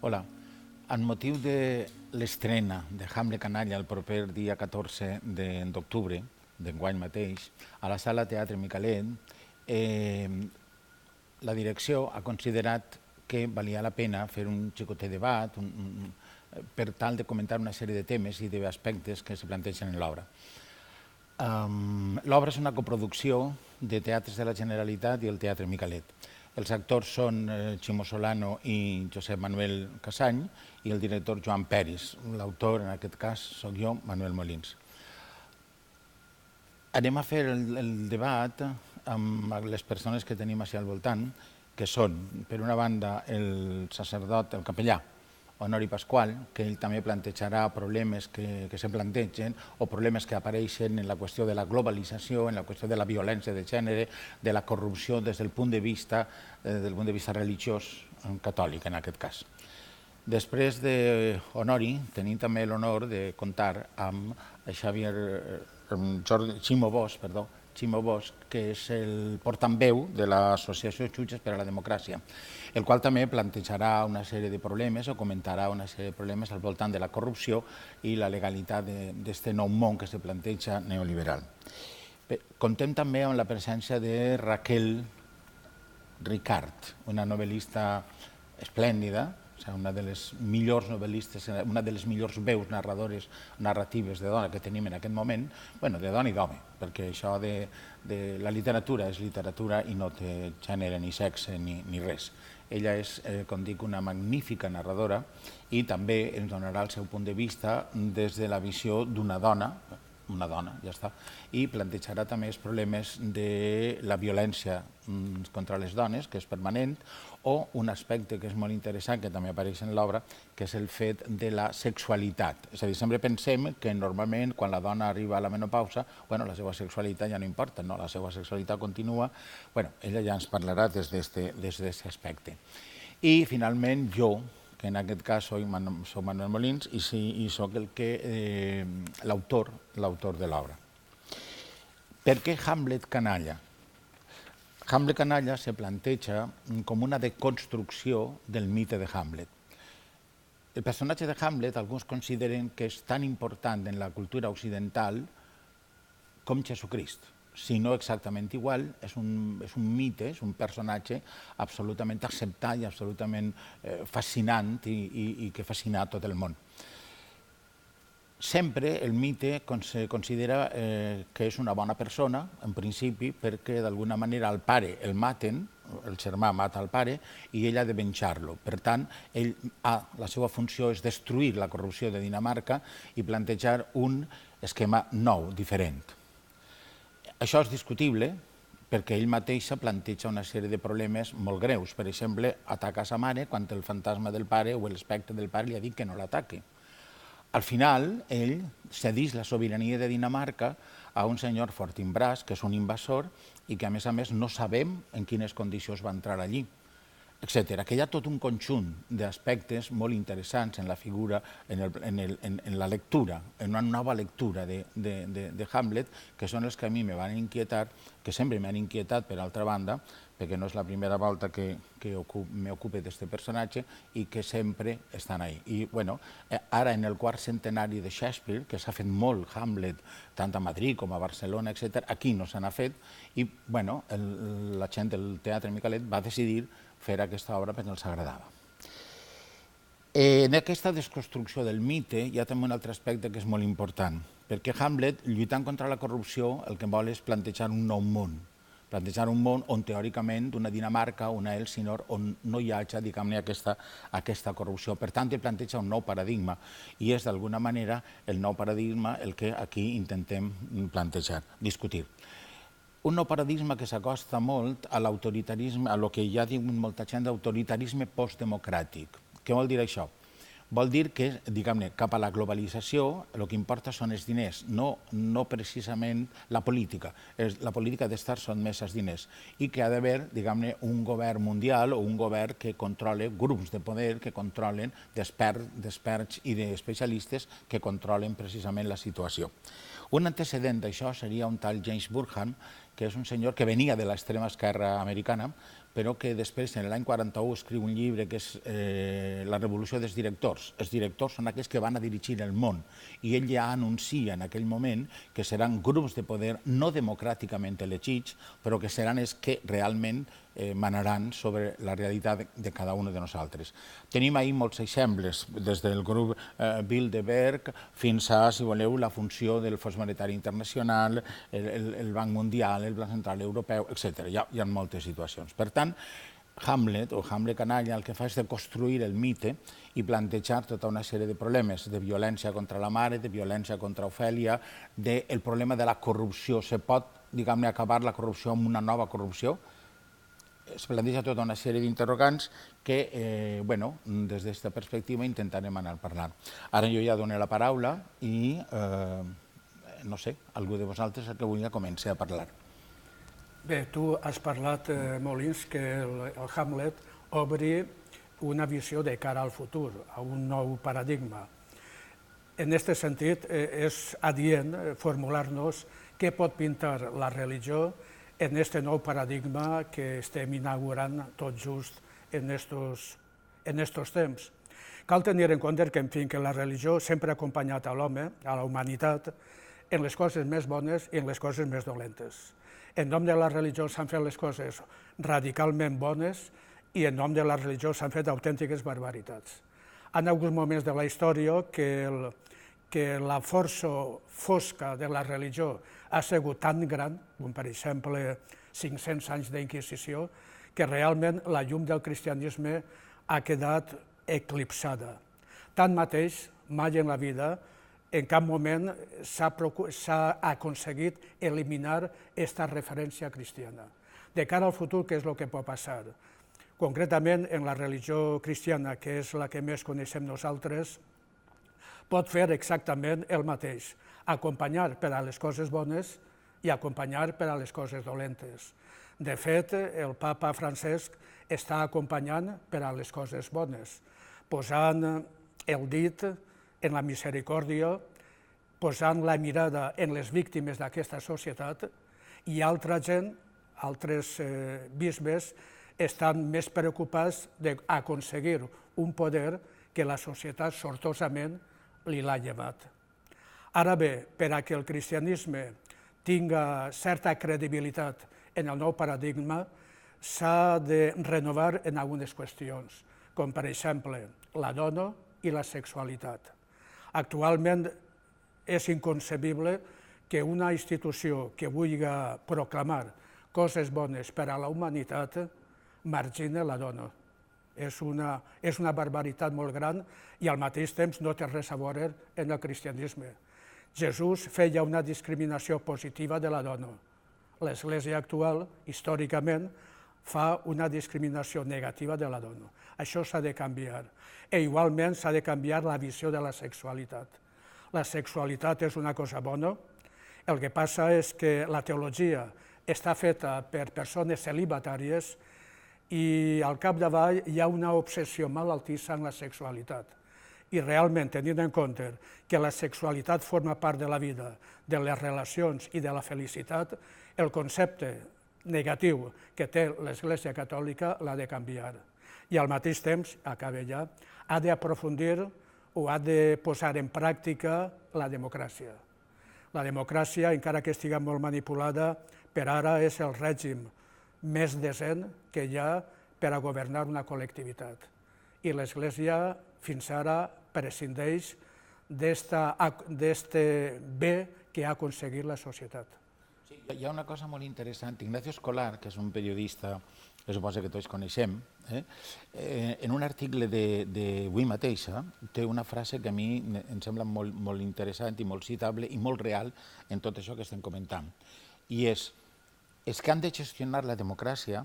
Hola. Amb motiu de l'estrena de Hamlet Canalla el proper dia 14 d'octubre d'enguany mateix, a la Sala Teatre Micalet, la direcció ha considerat que valia la pena fer un xicotet debat per tal de comentar una sèrie de temes i d'aspectes que se plantegen en l'obra. L'obra és una coproducció de Teatres de la Generalitat i el Teatre Micalet. Els actors són Ximo Solano i Josep Manuel Casany i el director Joan Peris. L'autor, en aquest cas, soc jo, Manuel Molins. Anem a fer el debat amb les persones que tenim així al voltant, que són, per una banda, el sacerdot, el capellà, Honori Pasqual, que ell també plantejarà problemes que se plantegen o problemes que apareixen en la qüestió de la globalització, en la qüestió de la violència de gènere, de la corrupció des del punt de vista religiós catòlic, en aquest cas. Després d'Honori, tenim també l'honor de comptar amb Ximo Bosch, que és el portaveu de l'Associació Jutges per a la Democràcia, el qual també plantejarà una sèrie de problemes o comentarà una sèrie de problemes al voltant de la corrupció i la legalitat d'aquest nou món que se planteja neoliberal. Contem també amb la presència de Raquel Ricart, una novel·lista esplèndida, una de les millors novel·listes, una de les millors veus narratives de dona que tenim en aquest moment, de dona i d'home, perquè això de la literatura és literatura i no té gènere ni sexe ni res. Ella és, com dic, una magnífica narradora i també ens donarà el seu punt de vista des de la visió d'una dona, ja està, i plantejarà també els problemes de la violència contra les dones, que és permanent, o un aspecte que és molt interessant, que també apareix en l'obra, que és el fet de la sexualitat. És a dir, sempre pensem que normalment quan la dona arriba a la menopausa, la seva sexualitat ja no importa, la seva sexualitat continua. Ella ja ens parlarà des d'aquest aspecte. I finalment jo, que en aquest cas soc Manuel Molins i soc l'autor de l'obra. Per què Hamlet canalla? Hamlet canalla se planteja com una deconstrucció del mite de Hamlet. El personatge de Hamlet alguns consideren que és tan important en la cultura occidental com Jesucrist. Si no exactament igual, és un mite, és un personatge absolutament acceptat i absolutament fascinant i que fascina a tot el món. Sempre el mite se considera que és una bona persona, en principi, perquè d'alguna manera el pare el maten, el germà mata el pare i ell ha de venjar-lo. Per tant, la seva funció és destruir la corrupció de Dinamarca i plantejar un esquema nou, diferent. Això és discutible perquè ell mateix planteja una sèrie de problemes molt greus. Per exemple, ataca a sa mare quan el fantasma del pare o l'espectre del pare li ha dit que no l'ataqui. Al final, ell cedeix la sobirania de Dinamarca a un senyor Fortinbras, que és un invasor i que, a més, no sabem en quines condicions va entrar allí, etc. Que hi ha tot un conjunt d'aspectes molt interessants en la figura, en la lectura, en una nova lectura de Hamlet, que són els que a mi me van inquietar, que sempre m'han inquietat, per altra banda, perquè no és la primera volta que m'ocupe d'aquest personatge i que sempre estan ahí. I ara, en el quart centenari de Shakespeare, que s'ha fet molt Hamlet, tant a Madrid com a Barcelona, etc., aquí no se n'ha fet, i la gent del Teatre Micalet va decidir fer aquesta obra perquè els agradava. En aquesta desconstrucció del mite hi ha també un altre aspecte que és molt important, perquè Hamlet, lluitant contra la corrupció, el que vol és plantejar un nou món, plantejar un món on teòricament d'una Dinamarca, una Elsinor, on no hi hagi, diguem-ne, aquesta corrupció. Per tant, ell planteja un nou paradigma i és d'alguna manera el nou paradigma el que aquí intentem plantejar, discutir. Un nou paradigma que s'acosta molt a l'autoritarisme, a lo que ja diu molta gent d'autoritarisme postdemocràtic. Què vol dir això? Vol dir que, diguem-ne, cap a la globalització el que importa són els diners, no precisament la política. La política ha d'estar sotmesa als diners i que ha d'haver, diguem-ne, un govern mundial o un govern que controle grups de poder, que controlen d'experts i d'especialistes que controlen precisament la situació. Un antecedent d'això seria un tal James Burham, que és un senyor que venia de l'extrema esquerra americana, però que després, en l'any 41, escriu un llibre que és La revolució dels directors. Els directors són aquells que van a dirigir el món, i ell ja anuncia en aquell moment que seran grups de poder no democràticament elegits, però que seran els que realment manaran sobre la realitat de cada un de nosaltres. Tenim ahir molts exemples, des del grup Bilderberg fins a, si voleu, la funció del Fons Monetari Internacional, el Banc Mundial, el Banc Central Europeu, etc. Hi ha moltes situacions. Per tant, Hamlet, o Hamlet canalla, el que fa és de construir el mite i plantejar tota una sèrie de problemes, de violència contra la mare, de violència contra Ofèlia, del problema de la corrupció. Se pot, diguem-ne, acabar la corrupció amb una nova corrupció? Es planteja tota una sèrie d'interrogants que, des d'aquesta perspectiva intentarem anar parlant. Ara jo ja dono la paraula i, no sé, algú de vosaltres que vulgui començar a parlar. Bé, tu has parlat, Molins, que el Hamlet obri una visió de cara al futur, a un nou paradigma. En aquest sentit, és adient formular-nos què pot pintar la religió en aquest nou paradigma que estem inaugurant tot just en estos temps. Cal tenir en compte que la religió sempre ha acompanyat a l'home, a la humanitat, en les coses més bones i en les coses més dolentes. En nom de la religió s'han fet les coses radicalment bones i en nom de la religió s'han fet autèntiques barbaritats. Hi ha alguns moments de la història que la força fosca de la religió ha sigut tan gran, com per exemple 500 anys d'Inquisició, que realment la llum del cristianisme ha quedat eclipsada. Tanmateix, mai en la vida, en cap moment s'ha aconseguit eliminar aquesta referència cristiana. De cara al futur, què és el que pot passar? Concretament, en la religió cristiana, que és la que més coneixem nosaltres, pot fer exactament el mateix, acompanyar per a les coses bones i acompanyar per a les coses dolentes. De fet, el papa Francesc està acompanyant per a les coses bones, posant el dit en la misericòrdia, posant la mirada en les víctimes d'aquesta societat, i altra gent, altres bisbes, estan més preocupats d'aconseguir un poder que la societat sortosament li l'ha llevat. Ara bé, per a que el cristianisme tinga certa credibilitat en el nou paradigma, s'ha de renovar en algunes qüestions, com per exemple la dona i la sexualitat. Actualment és inconcebible que una institució que vulgui proclamar coses bones per a la humanitat margine la dona. És una barbaritat molt gran i al mateix temps no té res a veure en el cristianisme. Jesús feia una discriminació positiva de la dona. L'Església actual, històricament, fa una discriminació negativa de la dona. Això s'ha de canviar. I igualment s'ha de canviar la visió de la sexualitat. La sexualitat és una cosa bona. El que passa és que la teologia està feta per persones celibatàries i al capdavall hi ha una obsessió malaltissa en la sexualitat. I realment, tenint en compte que la sexualitat forma part de la vida, de les relacions i de la felicitat, el concepte negatiu que té l'Església Catòlica l'ha de canviar. I al mateix temps, acaba ja, ha d'aprofundir o ha de posar en pràctica la democràcia. La democràcia, encara que estigui molt manipulada, per ara és el règim més decent que hi ha per a governar una col·lectivitat. I l'Església fins ara prescindeix d'este bé que ha aconseguit la societat. Sí, hi ha una cosa molt interessant. Ignacio Escolar, que és un periodista que suposo que tots coneixem, en un article d'avui mateixa té una frase que a mi em sembla molt interessant i molt citable i molt real en tot això que estem comentant. I és que han de gestionar la democràcia,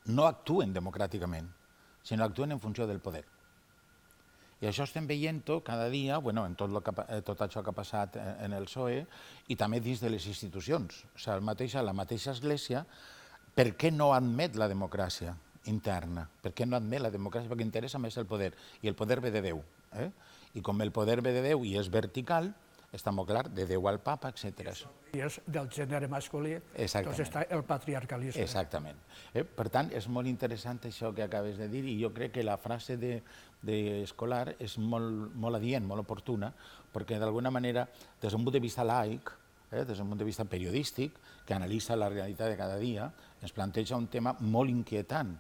no actuen democràticament, sinó actuen en funció del poder. I això estem veient-ho cada dia en tot això que ha passat en el PSOE i també dins de les institucions. La mateixa Església, per què no admet la democràcia interna? Per què no admet la democràcia? Perquè interessa més el poder, i el poder ve de Déu. I com el poder ve de Déu i és vertical, està molt clar, de Déu al papa, etc. I és del gènere masculí, doncs està el patriarcalisme. Exactament. Per tant, és molt interessant això que acabes de dir, i jo crec que la frase d'Escolar és molt adient, molt oportuna, perquè d'alguna manera, des d'un punt de vista laic, des d'un punt de vista periodístic, que analitza la realitat de cada dia, ens planteja un tema molt inquietant,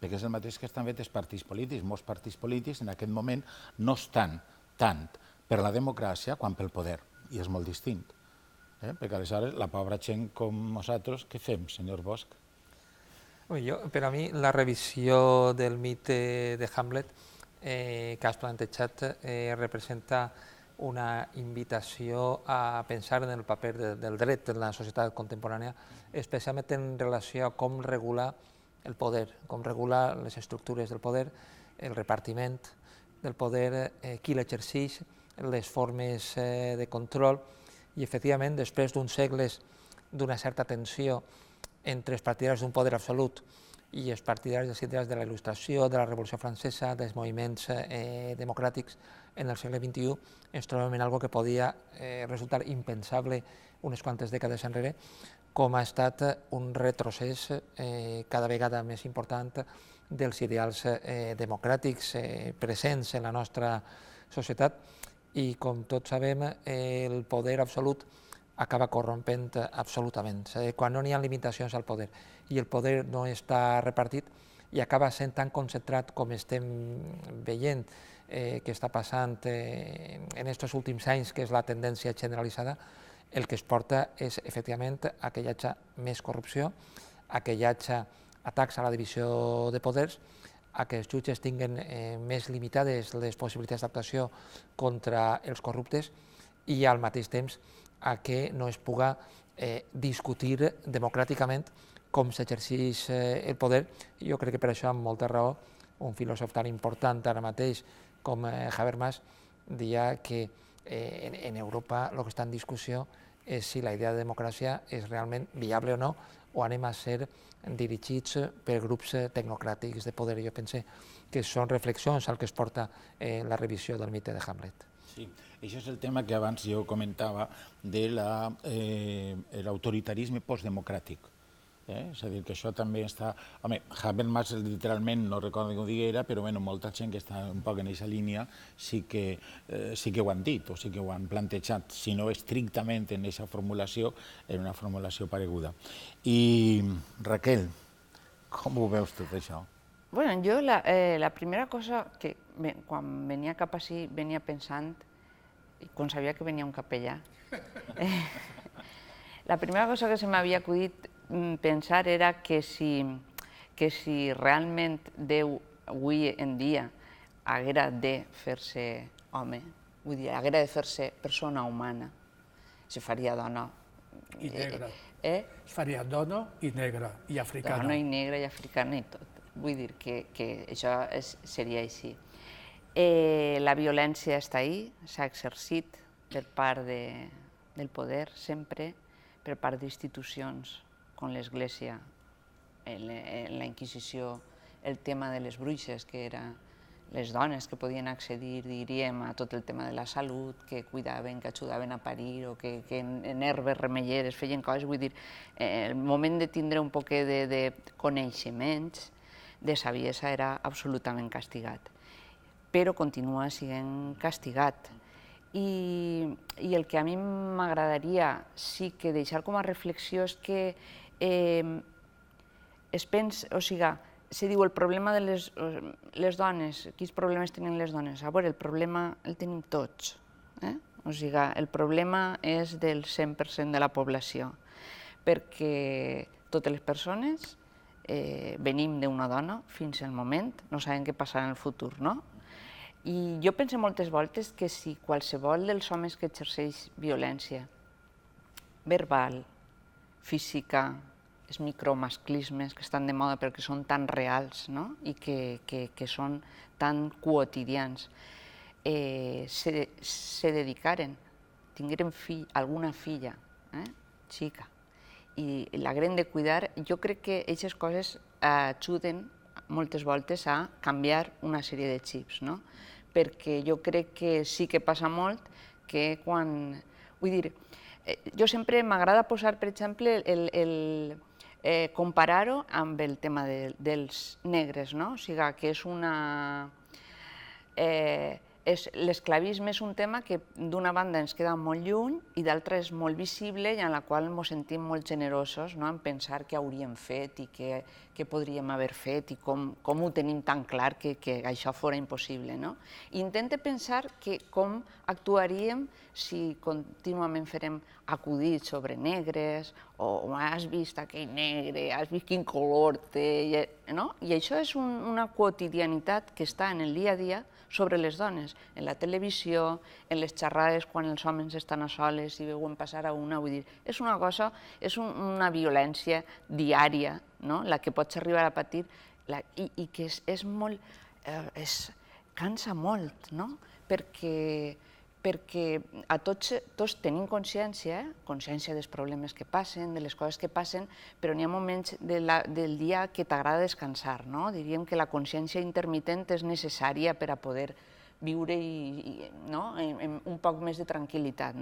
perquè és el mateix que estan fets els partits polítics. Molts partits polítics en aquest moment no estan tant per la democràcia quan pel poder, i és molt distint. Perquè aleshores la pobra gent com nosaltres, què fem, senyor Bosch? Per a mi, la revisió del mite de Hamlet que has plantejat representa una invitació a pensar en el paper del dret en la societat contemporània, especialment en relació a com regular el poder, com regular les estructures del poder, el repartiment del poder, qui l'exerceix, les formes de control, i efectivament, després d'uns segles d'una certa tensió entre els partidaris d'un poder absolut i els partidaris dels ideals de la Il·lustració, de la Revolució Francesa, dels moviments democràtics en el segle XXI, ens trobem en algo que podia resultar impensable unes quantes dècades enrere, com ha estat un retrocés cada vegada més important dels ideals democràtics presents en la nostra societat, i com tots sabem, el poder absolut acaba corrompent absolutament. És a dir, quan no hi ha limitacions al poder i el poder no està repartit i acaba sent tan concentrat com estem veient que està passant en aquests últims anys, que és la tendència generalitzada, el que es porta és efectivament a que hi hagi més corrupció, a que hi hagi atacs a la divisió de poders, a que els jutges tinguin més limitades les possibilitats d'actuació contra els corruptes i al mateix temps a que no es puga discutir democràticament com s'exerceix el poder. Jo crec que per això, amb molta raó, un filòsof tan important ara mateix com Habermas deia que en Europa el que està en discussió és si la idea de democràcia és realment viable o no, o anem a ser dirigits per grups tecnocràtics de poder. Jo pense que són reflexions al que es porta la revisió del mite de Hamlet. Sí, això és el tema que abans jo comentava de l'autoritarisme postdemocràtic. És a dir, que això també està... Home, Habermas literalment, no recordo que ho diguera, però molta gent que està un poc en aquesta línia sí que ho han dit, o sí que ho han plantejat, si no estrictament en aquesta formulació, en una formulació pareguda. I Raquel, com ho veus tot això? Bueno, jo la primera cosa que quan venia cap ací venia pensant, i quan sabia que venia un capellà, la primera cosa que se m'havia acudit pensar era que si realment Déu avui en dia haguera de fer-se home, vull dir, haguera de fer-se persona humana, se faria dona. I negra. Es faria dona i negra, i africana. Dona i negra i africana i tot. Vull dir que això seria així. La violència està ahí, s'ha exercit per part del poder sempre, per part d'institucions com l'Església, en la Inquisició, el tema de les bruixes, que eren les dones que podien accedir, diríem, a tot el tema de la salut, que cuidaven, que ajudaven a parir, o que en herbes remelleres feien coses. Vull dir, el moment de tindre un poc de coneixements, de saviesa, era absolutament castigat. Però continua sent castigat. I el que a mi m'agradaria sí que deixar com a reflexió és que es pensa, o sigui, se diu el problema de les dones, quins problemes tenen les dones? A veure, el problema el tenim tots. O sigui, el problema és del 100% de la població, perquè totes les persones venim d'una dona fins al moment, no sabem què passarà en el futur, no? I jo penso moltes voltes que si qualsevol dels homes que exerceix violència verbal, física, els micromasclismes que estan de moda perquè són tan reals, no? I que són tan quotidians, se dedicaren, tingueren alguna filla, xica, i l'hagueren de cuidar, jo crec que aquestes coses ajuden moltes voltes a canviar una sèrie de xips, no? Perquè jo crec que sí que passa molt que quan... Vull dir, jo sempre m'agrada posar, per exemple, comparar-ho amb el tema dels negres, no? O sigui, que és una... L'esclavisme és un tema que d'una banda ens queda molt lluny i d'altra és molt visible i en la qual ens sentim molt generosos en pensar què hauríem fet i què podríem haver fet i com ho tenim tan clar que això fora impossible. I intente pensar com actuaríem si contínuament farem acudits sobre negres o has vist aquell negre, has vist quin color té... I això és una quotidianitat que està en el dia a dia sobre les dones, en la televisió, en les xerrades quan els homes estan a soles i veuen passar a una, vull dir, és una cosa, és una violència diària, la que pots arribar a patir i que és molt, cansa molt, perquè a tots tenim consciència dels problemes que passen, de les coses que passen, però n'hi ha moments del dia que t'agrada descansar. Diríem que la consciència intermitent és necessària per a poder viure amb un poc més de tranquil·litat.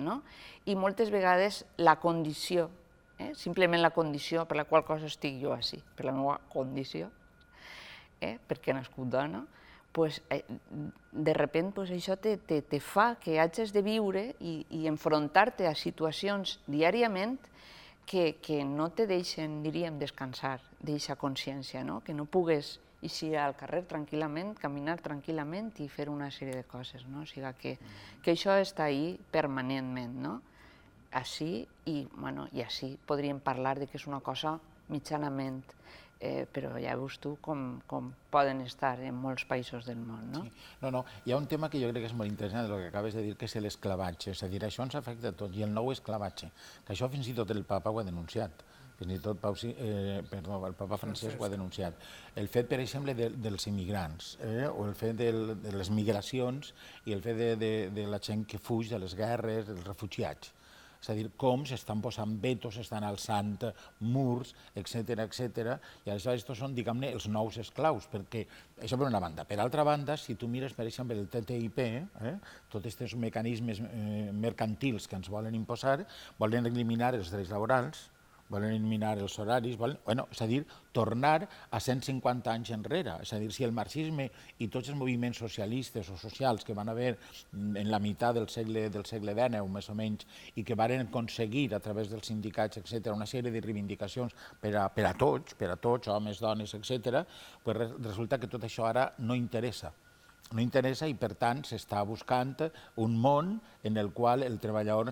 I moltes vegades la condició, simplement la condició per la qual cosa estic jo així, per la meva condició, perquè he nascut dona, de repente això te fa que hagis de viure i enfrontar-te a situacions diàriament que no te deixen, diríem, descansar d'aquesta consciència, que no pugues eixir al carrer tranquil·lament, caminar tranquil·lament i fer una sèrie de coses. O sigui que això està ahí permanentment, així i així podríem parlar que és una cosa mitjanament, però ja veus tu com poden estar en molts països del món. No, hi ha un tema que jo crec que és molt interessant del que acabes de dir, que és l'esclavatge. És a dir, això ens afecta a tots, i el nou esclavatge, que això fins i tot el papa ho ha denunciat. Fins i tot el papa Francesc ho ha denunciat. El fet, per exemple, dels immigrants, o el fet de les migracions i el fet de la gent que fuig de les guerres, dels refugiats. És a dir, com s'estan posant vetos, s'estan alçant murs, etcètera, i aleshores són, diguem-ne, els nous esclaus, perquè això per una banda. Per altra banda, si tu mires, per exemple, el TTIP, tots aquests mecanismes mercantils que ens volen imposar, volen eliminar els drets laborals, volen eliminar els horaris, és a dir, tornar a 150 anys enrere. És a dir, si el marxisme i tots els moviments socialistes o socials que van haver en la meitat del segle XIX, més o menys, i que van aconseguir a través dels sindicats, etc., una sèrie de reivindicacions per a tots, homes, dones, etc., resulta que tot això ara no interessa. No interessa i, per tant, s'està buscant un món en el qual el treballador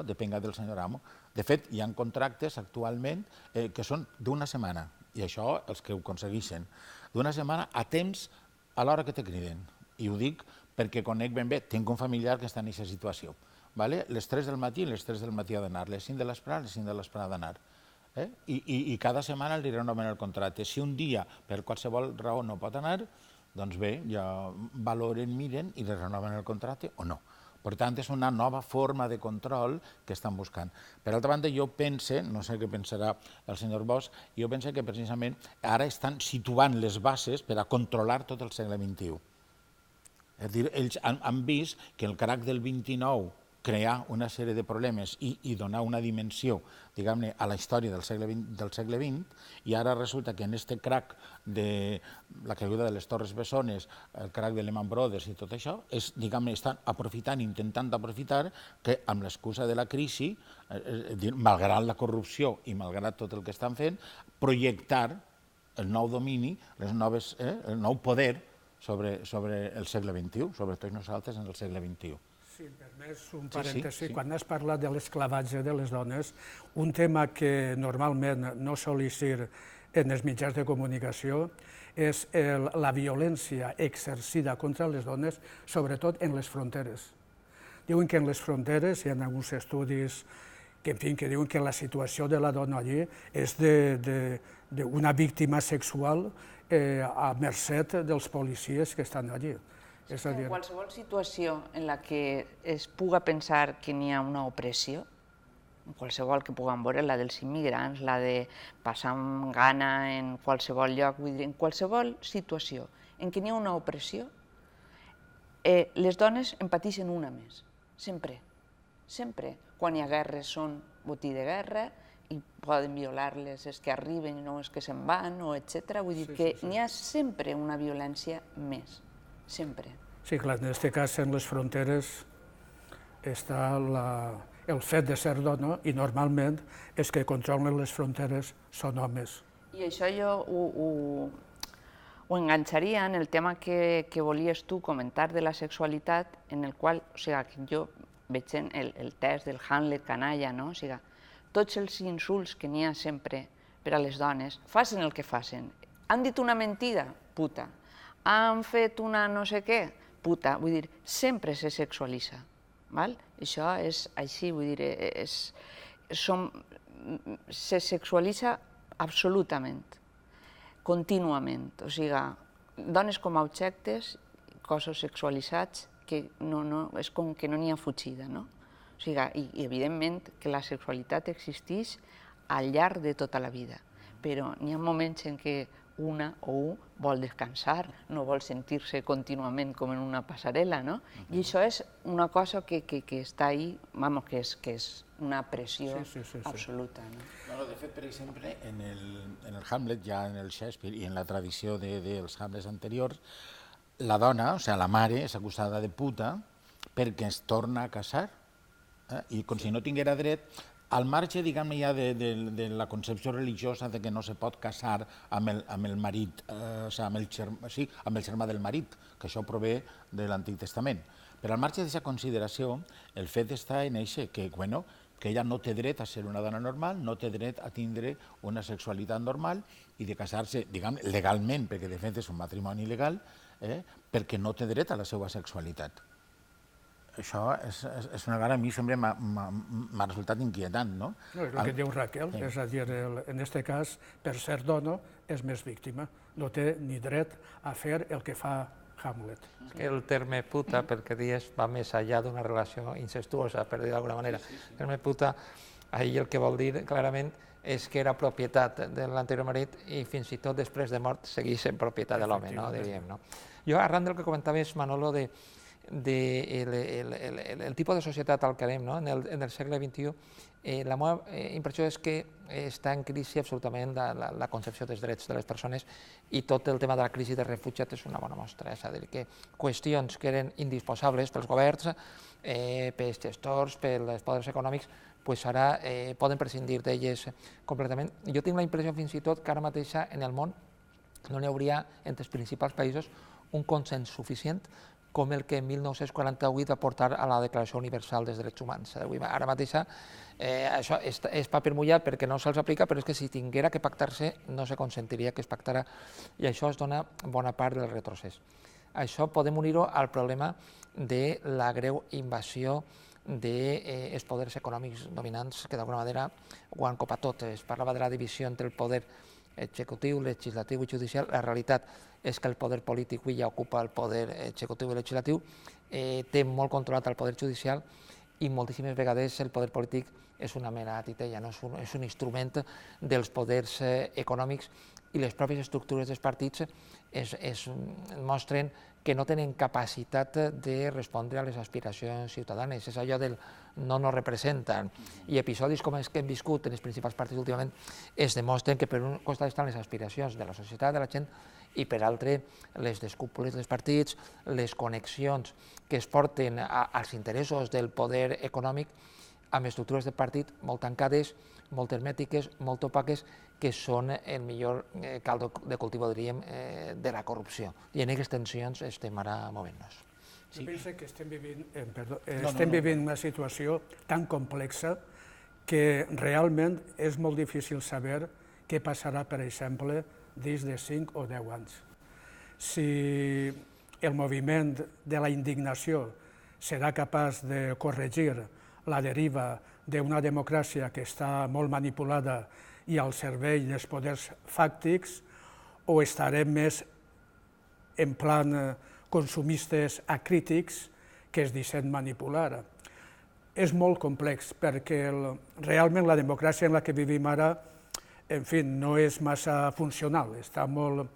depenga del senyor amo. De fet, hi ha contractes actualment que són d'una setmana, i això els que ho aconsegueixen, d'una setmana a temps a l'hora que te criden. I ho dic perquè conec ben bé, tinc un familiar que està en aquesta situació. Les 3 del matí ha d'anar, les 5 de l'esprada, ha d'anar. I cada setmana li renoven el contracte. Si un dia, per qualsevol raó, no pot anar, doncs bé, ja valoren, miren i li renoven el contracte o no. Per tant, és una nova forma de control que estan buscant. Per altra banda, jo pense, no sé què pensarà el senyor Bosch, jo pense que precisament ara estan situant les bases per a controlar tot el segle XXI. És a dir, ells han vist que el crac del XXIX crear una sèrie de problemes i donar una dimensió, diguem-ne, a la història del segle XX, i ara resulta que en aquest crac de la caiguda de les Torres Bessones, el crac de Lehman Brothers i tot això, diguem-ne, estan aprofitant, intentant aprofitar que amb l'excusa de la crisi, malgrat la corrupció i malgrat tot el que estan fent, projectar el nou domini, el nou poder sobre el segle XXI, sobretot nosaltres en el segle XXI. Sí, permès un parèntesi. Quan has parlat de l'esclavatge de les dones, un tema que normalment no sol eixir en els mitjans de comunicació és la violència exercida contra les dones, sobretot en les fronteres. Diuen que en les fronteres hi ha alguns estudis que diuen que la situació de la dona allí és d'una víctima sexual a mercè dels policies que estan allí. En qualsevol situació en la que es puga pensar que n'hi ha una opressió, en qualsevol que puguem veure, la dels immigrants, la de passar amb gana en qualsevol lloc, vull dir, en qualsevol situació en què n'hi ha una opressió, les dones en pateixen una més. sempre, sempre. Quan hi ha guerres són botí de guerra i poden violar-les els que arriben i no els que se'n van, o etc. Vull dir que n'hi ha sempre una violència més, sempre. Sí, clar, en aquest cas, en les fronteres està el fet de ser dona i normalment els que controlen les fronteres són homes. I això jo ho enganxaria en el tema que volies tu comentar de la sexualitat, en el qual, o sigui, que jo veig en el text del Hamlet canalla, no? O sigui, tots els insults que n'hi ha sempre per a les dones, facin el que facin. Han dit una mentida? Puta. Han fet una no sé què? Puta. Vull dir, sempre se sexualitza. Val? Això és així, vull dir, se sexualitza absolutament, contínuament. O sigui, dones com a objectes, cossos sexualitzats, que és com que no n'hi ha fugida, no? O sigui, i evidentment que la sexualitat existeix al llarg de tota la vida, però n'hi ha moments en què una o un vol descansar, no vol sentir-se contínuament com en una passarel·la, no? I això és una cosa que està ahí, vamos, que és una pressió absoluta, no? Bueno, de fet, per exemple, en el Hamlet, ja en el Shakespeare i en la tradició dels Hamlets anteriors, la dona, o sigui, la mare, és acusada de puta perquè es torna a casar, i com si no tinguera dret, al marge, diguem-ne, ja de la concepció religiosa de que no se pot casar amb el marit, o sigui, amb el germà del marit, que això prové de l'Antic Testament. Però al marge d'aquesta consideració, el fet està en això, que ella no té dret a ser una dona normal, no té dret a tindre una sexualitat normal i de casar-se, diguem, legalment, perquè de fet és un matrimoni legal, perquè no té dret a la seva sexualitat. Això és una cosa, a mi sempre m'ha resultat inquietant, no? No, és el que diu Raquel, és a dir, en aquest cas, per ser dona, és més víctima. No té ni dret a fer el que fa Hamlet. El terme puta, perquè dius, va més enllà d'una relació incestuosa, per dir d'alguna manera. El terme puta, ahir el que vol dir clarament és que era propietat de l'anterior marit i fins i tot després de mort segueix sent propietat de l'home, no? Diríem, no? Jo, arran del que comentaves, Manolo, el tipus de societat al que anem, no? En el segle XXI, la meva impressió és que està en crisi absolutament la concepció dels drets de les persones i tot el tema de la crisi de refugiats és una bona mostra, és a dir, que qüestions que eren indisposables pels governs, pels gestors, pels poders econòmics, doncs ara poden prescindir d'elles completament. Jo tinc la impressió fins i tot que ara mateix en el món no n'hi hauria entre els principals països un consens suficient com el que en 1948 va portar a la Declaració Universal dels Drets Humans. Ara mateix això és paper mullat perquè no se'ls aplica, però és que si tinguera que pactar-se no se consentiria que es pactara i això es dona bona part del retrocés. Això podem unir-ho al problema de la greu invasió dels poders econòmics dominants que d'alguna manera ho han copat tot. Es parlava de la divisió entre el poder executiu, legislatiu i judicial. La realitat és que el poder polític ja ocupa el poder executiu i legislatiu, té molt controlat el poder judicial i moltíssimes vegades el poder polític és una mera titella, és un instrument dels poders econòmics i les pròpies estructures dels partits mostren que no tenen capacitat de respondre a les aspiracions ciutadanes. És allò del no nos representen. I episodis com els que hem viscut en els principals partits últimament es demostren que per un costat estan les aspiracions de la societat, de la gent, i per altre les descúpules dels partits, les connexions que es porten als interessos del poder econòmic amb estructures de partit molt tancades, molt hermètiques, molt opaques, que són el millor caldo de cultiu, diríem, de la corrupció. I en aquestes tensions estem ara movent-nos. Jo penso que estem vivint una situació tan complexa que realment és molt difícil saber què passarà, per exemple, dins de 5 o 10 anys. Si el moviment de la indignació serà capaç de corregir la deriva d'una democràcia que està molt manipulada i al servei dels poders fàctics, o estarem més en plan consumistes acrítics que es deixen manipular. És molt complex perquè realment la democràcia en la que vivim ara, en fi, no és massa funcional, està molt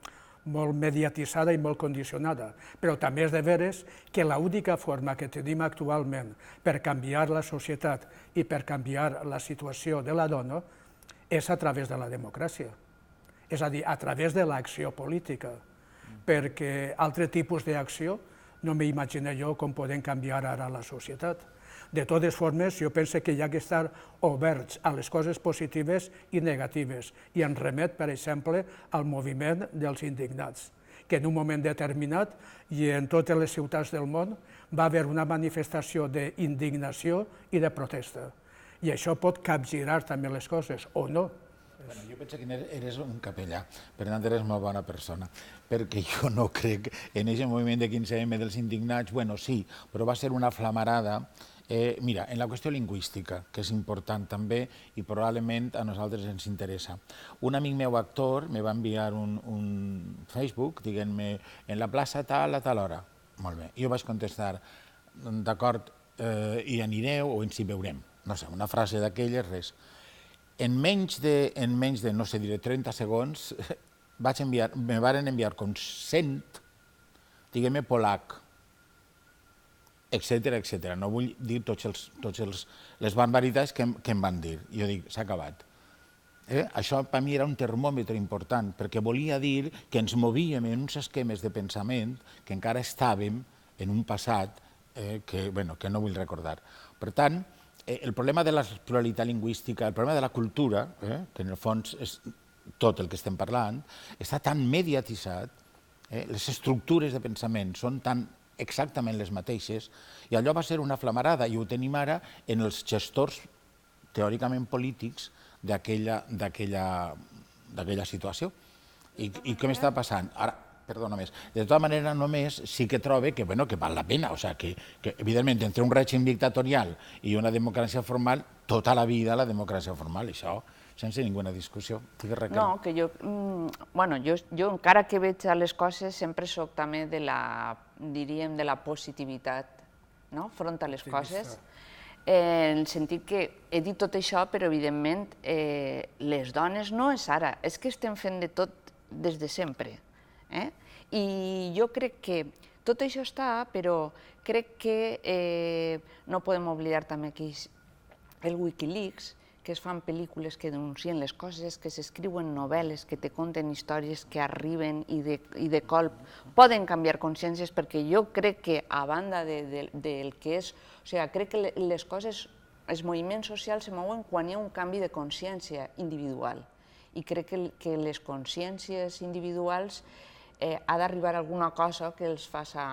molt mediatitzada i molt condicionada, però també és de veres que l'única forma que tenim actualment per canviar la societat i per canviar la situació de la dona és a través de la democràcia, és a dir, a través de l'acció política, perquè altre tipus d'acció no m'imagino jo com podem canviar ara la societat. De totes formes, jo penso que hi ha que estar oberts a les coses positives i negatives, i en remet, per exemple, al moviment dels indignats, que en un moment determinat i en totes les ciutats del món va haver una manifestació d'indignació i de protesta. I això pot capgirar també les coses, o no. Bueno, jo penso que eres un capellà, per tant eres molt bona persona, perquè jo no crec en aquest moviment de 15M dels indignats, bueno, sí, però va ser una flamarada. Mira, en la qüestió lingüística, que és important també i probablement a nosaltres ens interessa. Un amic meu actor me va enviar un Facebook dient-me en la plaça tal a tal hora. Molt bé. Jo vaig contestar, d'acord, hi anireu o ens hi veurem. No sé, una frase d'aquelles, res. En menys de, no sé, diré 30 segons, me van enviar com 100, diguem-ne, polac, etcètera, etcètera. No vull dir totes les barbaritats que em van dir. Jo dic, s'ha acabat. Això per mi era un termòmetre important, perquè volia dir que ens movíem en uns esquemes de pensament que encara estàvem en un passat que no vull recordar. Per tant, el problema de la pluralitat lingüística, el problema de la cultura, que en el fons és tot el que estem parlant, està tan mediatitzat, les estructures de pensament són tan exactament les mateixes, i allò va ser una flamarada, i ho tenim ara en els gestors teòricament polítics d'aquella situació. I què m'està passant? Ara, perdona més, de tota manera només sí que trobe que val la pena, o sigui, que evidentment entre un règim dictatorial i una democràcia formal, tota la vida la democràcia formal, això sense ninguna discussió. No, que jo encara que veig les coses sempre soc també de la, diríem, de la positivitat front a les coses, en el sentit que he dit tot això, però evidentment les dones no és ara, és que estem fent de tot des de sempre. I jo crec que tot això està, però crec que no podem oblidar també que el Wikileaks, que es fan pel·lícules que denuncien les coses, que s'escriuen novel·les, que te conten històries que arriben i de colp poden canviar consciències, perquè jo crec que, a banda del que és... O sigui, crec que les coses, els moviments socials se mouen quan hi ha un canvi de consciència individual. I crec que les consciències individuals ha d'arribar alguna cosa que els faci,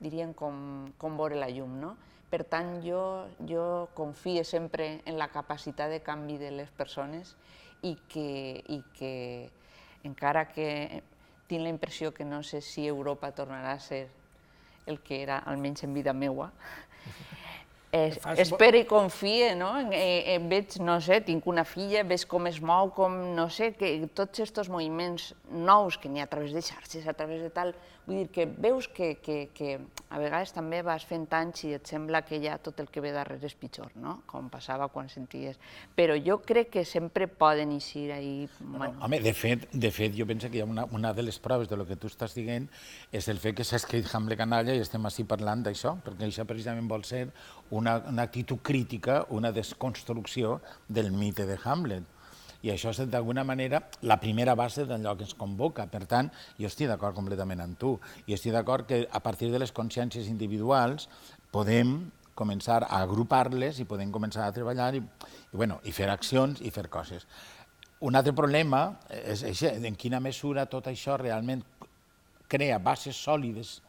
diríem, com veure la llum, no? Per tant, jo confio sempre en la capacitat de canvi de les persones i que encara que tinc la impressió que no sé si Europa tornarà a ser el que era, almenys en vida meua, espero i confie, no? Veig, no sé, tinc una filla, veig com es mou, no sé, que tots aquests moviments nous que n'hi ha a través de xarxes, a través de tal, vull dir que veus que a vegades també vas fent anys i et sembla que ja tot el que ve darrere és pitjor, no? Com passava quan senties. Però jo crec que sempre poden eixir ahí... Home, de fet, jo penso que hi ha una de les proves del que tu estàs dient és el fet que s'ha escrit Hamlet canalla i estem així parlant d'això, perquè això precisament vol ser una actitud crítica, una desconstrucció del mite de Hamlet. I això és, d'alguna manera, la primera base d'allò que ens convoca. Per tant, jo estic d'acord completament amb tu. I estic d'acord que a partir de les consciències individuals podem començar a agrupar-les i podem començar a treballar i fer accions i fer coses. Un altre problema és en quina mesura tot això realment crea bases sòlides,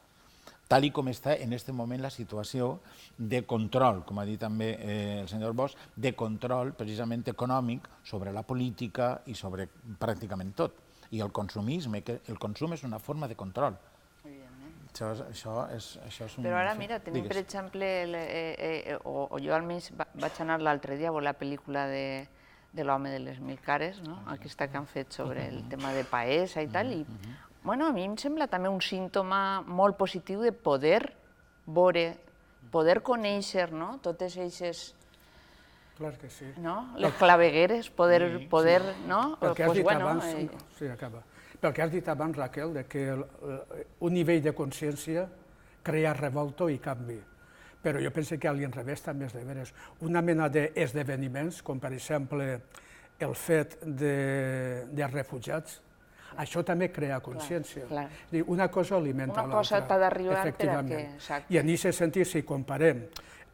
tal com està en aquest moment la situació de control, com ha dit també el senyor Bosch, de control precisament econòmic sobre la política i sobre pràcticament tot. I el consumisme, que el consum és una forma de control. Això és un... Però ara, mira, tenim, per exemple, o jo almenys vaig anar l'altre dia a veure la pel·lícula de l'home de les 1000 cares, aquesta que han fet sobre el tema de Paesa i tal, i a mi em sembla també un símptoma molt positiu de poder veure, poder conèixer totes aquestes... Clar que sí. Les clavegueres, poder... El que has dit abans... Sí, acaba. Pel que has dit abans, Raquel, que un nivell de consciència crea revolta i canvi. Però jo penso que a l'inrevés també és de veres. Una mena d'esdeveniments, com per exemple el fet de refugiats, això també crea consciència. Una cosa alimenta l'altra. Una cosa t'ha d'arribar per a què... I en aquest sentit, si comparem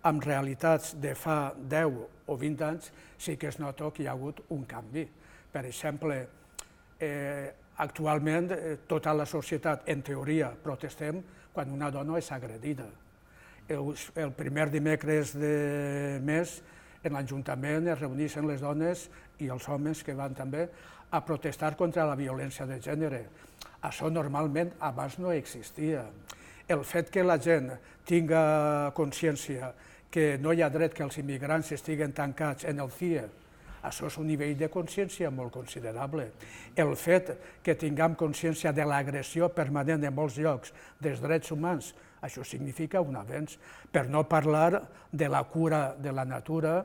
amb realitats de fa 10 o 20 anys, sí que es nota que hi ha hagut un canvi. Per exemple, actualment tota la societat, en teoria, protestem quan una dona és agredida. El primer dimecres de mes en l'Ajuntament es reuneixen les dones i els homes que van també a protestar contra la violència de gènere. Això normalment abans no existia. El fet que la gent tinga consciència que no hi ha dret que els immigrants estiguen tancats en el CIE, això és un nivell de consciència molt considerable. El fet que tinguem consciència de l'agressió permanent en molts llocs dels drets humans, això significa un avenç. Per no parlar de la cura de la natura,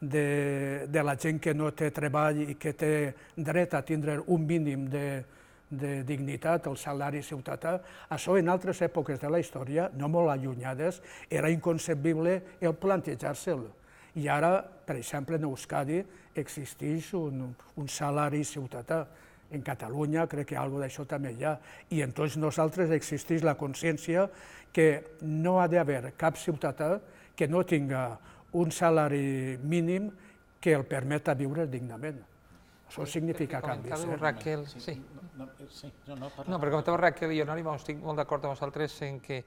de la gent que no té treball i que té dret a tindre un mínim de dignitat, el salari ciutadà. Això en altres èpoques de la història, no molt allunyades, era inconcebible el plantejar-se'l. I ara, per exemple, en Euskadi existeix un salari ciutadà. En Catalunya crec que alguna d'això també hi ha. I en tots nosaltres existeix la consciència que no ha d'haver cap ciutadà que no tinga un salari mínim que el permeta viure dignament. Això significa canvis. Raquel, sí. No, però comentava Raquel i jo no estic molt d'acord amb vosaltres en que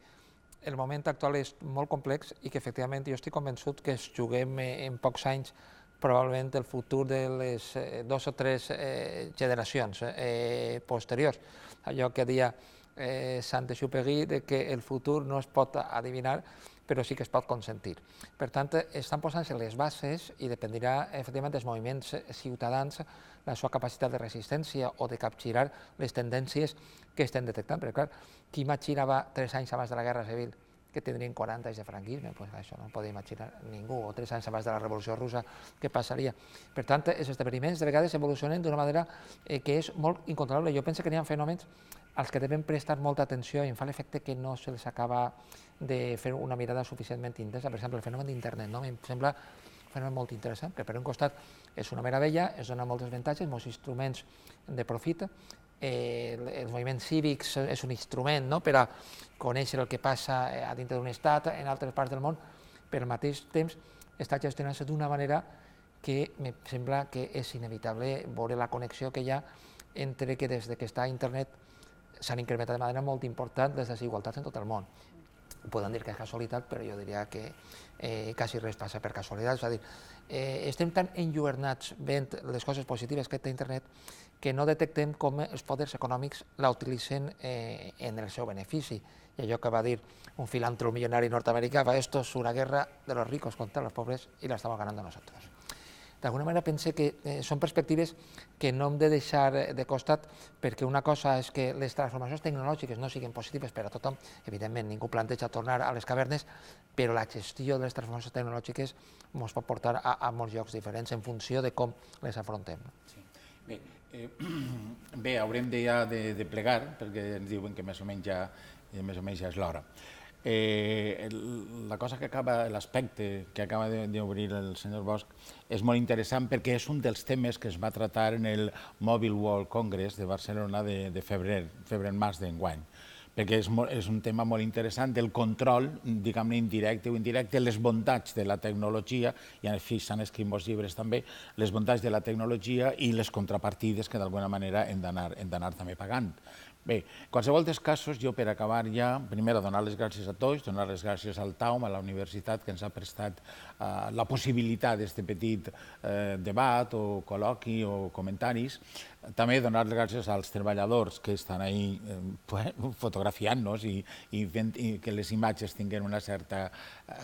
el moment actual és molt complex i que efectivament jo estic convençut que es juguem en pocs anys probablement el futur de les 2 o 3 generacions posteriors. Allò que deia Saint-Exupéry, que el futur no es pot adivinar, però sí que es pot consentir. Per tant, estan posant-se les bases i dependirà efectivament dels moviments ciutadans la seva capacitat de resistència o de capgirar les tendències que estem detectant. Perquè, clar, qui imaginava 3 anys abans de la Guerra Civil que tindrien 40 anys de franquisme? Pues això no ho podia imaginar ningú, o 3 anys abans de la Revolució Russa, què passaria? Per tant, els esdeveniments de vegades evolucionen d'una manera que és molt incontrolable. Jo penso que hi ha fenòmens als que devem prestar molta atenció i em fa l'efecte que no se'ls acaba de fer una mirada suficientment intensa. Per exemple, el fenomen d'internet, no? Em sembla un fenomen molt interessant, que per un costat és una meravella, es dona molts avantatges, molts instruments de profit. Els moviments cívics és un instrument per a conèixer el que passa a dintre d'un estat, en altres parts del món, però al mateix temps està gestionant-se d'una manera que em sembla que és inevitable veure la connexió que hi ha entre que des que està a internet s'han incrementat de manera molt important les desigualtats en tot el món. Podem dir que és casualitat, però jo diria que quasi res passa per casualitat. És a dir, estem tan enlluernats veient les coses positives que té internet que no detectem com els poders econòmics la utilitzen en el seu benefici. I allò que va dir un filàntrop milionari nord-americà, esto es una guerra de los ricos contra los pobres y la estamos ganando nosotros. D'alguna manera pense que són perspectives que no hem de deixar de costat, perquè una cosa és que les transformacions tecnològiques no siguin positives per a tothom, evidentment ningú planteja tornar a les cavernes, però la gestió de les transformacions tecnològiques ens pot portar a molts llocs diferents en funció de com les afrontem. Bé, haurem ja de plegar, perquè ens diuen que més o menys ja és l'hora. La cosa que acaba, l'aspecte que acaba d'obrir el senyor Bosch és molt interessant perquè és un dels temes que es va tratar en el Mobile World Congress de Barcelona de febrer-març d'enguany, perquè és un tema molt interessant del control, diguem-ne, indirecte o indirecte, les bondats de la tecnologia, i així s'han escrit molts llibres també, les bondats de la tecnologia i les contrapartides que d'alguna manera hem d'anar també pagant. Bé, en qualsevol dels casos, jo per acabar ja, primer donar les gràcies a tots, donar les gràcies al TAUM, a la universitat, que ens ha prestat la possibilitat d'aquest petit debat o col·loqui o comentaris. També donar les gràcies als treballadors que estan ahí fotografiant-nos i fent que les imatges tinguin una certa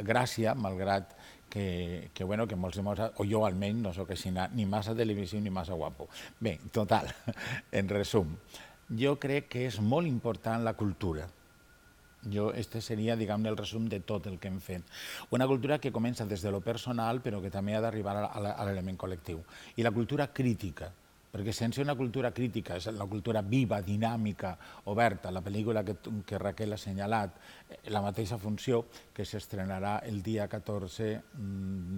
gràcia, malgrat que molts de nosaltres, o jo almenys, no soc així ni massa televisiu ni massa guapo. Bé, total, en resum, jo crec que és molt important la cultura. Este seria, diguem-ne, el resum de tot el que hem fet. Una cultura que comença des de lo personal, però que també ha d'arribar a l'element col·lectiu. I la cultura crítica, perquè sense una cultura crítica, és la cultura viva, dinàmica, oberta, la pel·lícula que Raquel ha assenyalat, la mateixa funció que s'estrenarà el dia 14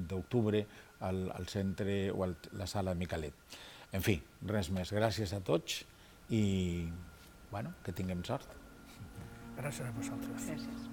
d'octubre al centre o a la sala Micalet. En fi, res més. Gràcies a tots i que tinguem sort. Gràcies a vosaltres. Gràcies.